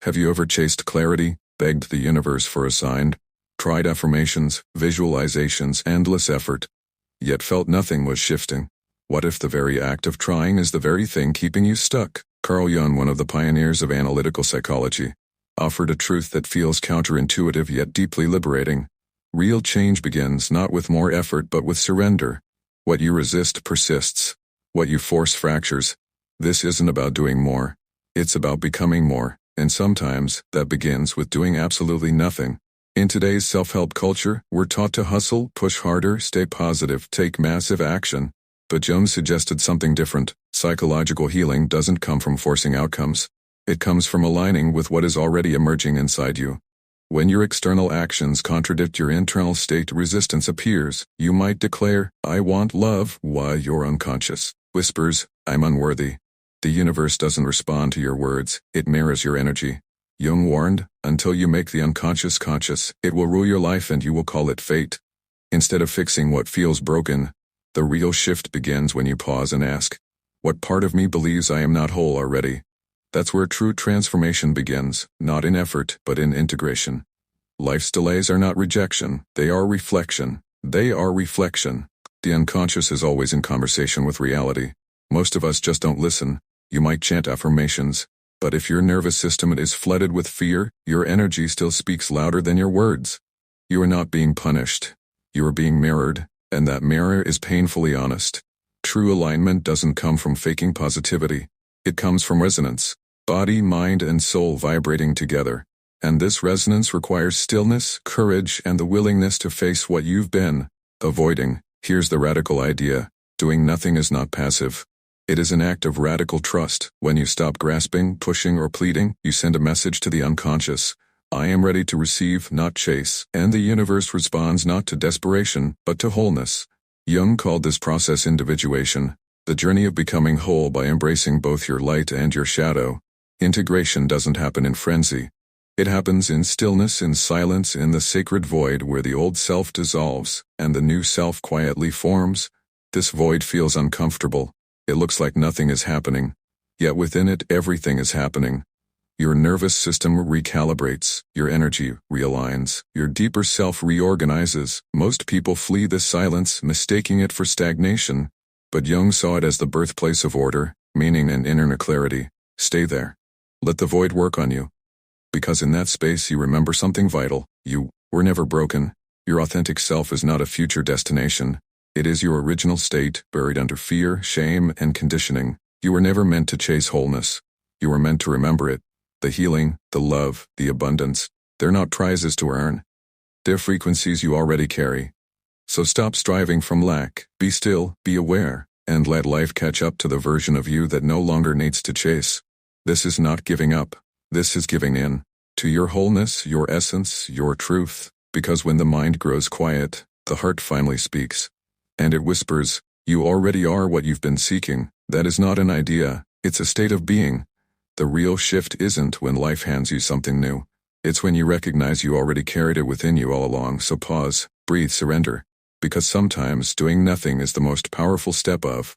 Have you ever chased clarity, begged the universe for a sign, tried affirmations, visualizations, endless effort, yet felt nothing was shifting? What if the very act of trying is the very thing keeping you stuck? Carl Jung, one of the pioneers of analytical psychology, offered a truth that feels counterintuitive yet deeply liberating. Real change begins not with more effort but with surrender. What you resist persists. What you force fractures. This isn't about doing more. It's about becoming more, and sometimes that begins with doing absolutely nothing. In today's self-help culture, we're taught to hustle, push harder, stay positive, take massive action. But Jung suggested something different. Psychological healing doesn't come from forcing outcomes. It comes from aligning with what is already emerging inside you. When your external actions contradict your internal state, resistance appears. You might declare, "I want love," while your unconscious whispers, "I'm unworthy." The universe doesn't respond to your words, it mirrors your energy. Jung warned, until you make the unconscious conscious, it will rule your life and you will call it fate. Instead of fixing what feels broken, the real shift begins when you pause and ask, what part of me believes I am not whole already? That's where true transformation begins, not in effort, but in integration. Life's delays are not rejection, they are reflection. They are reflection. The unconscious is always in conversation with reality. Most of us just don't listen. You might chant affirmations, but if your nervous system is flooded with fear, your energy still speaks louder than your words. You are not being punished. You are being mirrored, and that mirror is painfully honest. True alignment doesn't come from faking positivity. It comes from resonance. Body, mind, and soul vibrating together. And this resonance requires stillness, courage, and the willingness to face what you've been avoiding. Here's the radical idea. Doing nothing is not passive. It is an act of radical trust. When you stop grasping, pushing, or pleading, you send a message to the unconscious. I am ready to receive, not chase. And the universe responds not to desperation, but to wholeness. Jung called this process individuation, the journey of becoming whole by embracing both your light and your shadow. Integration doesn't happen in frenzy. It happens in stillness, in silence, in the sacred void where the old self dissolves and the new self quietly forms. This void feels uncomfortable. It looks like nothing is happening. Yet within it, everything is happening. Your nervous system recalibrates, your energy realigns, your deeper self reorganizes. Most people flee this silence, mistaking it for stagnation. But Jung saw it as the birthplace of order, meaning, and inner clarity. Stay there. Let the void work on you. Because in that space you remember something vital. You were never broken. Your authentic self is not a future destination. It is your original state, buried under fear, shame, and conditioning. You were never meant to chase wholeness. You were meant to remember it. The healing, the love, the abundance, they're not prizes to earn. They're frequencies you already carry. So stop striving from lack, be still, be aware, and let life catch up to the version of you that no longer needs to chase. This is not giving up. This is giving in. To your wholeness, your essence, your truth. Because when the mind grows quiet, the heart finally speaks. And it whispers, you already are what you've been seeking. That is not an idea, it's a state of being. The real shift isn't when life hands you something new. It's when you recognize you already carried it within you all along. So pause, breathe, surrender. Because sometimes doing nothing is the most powerful step of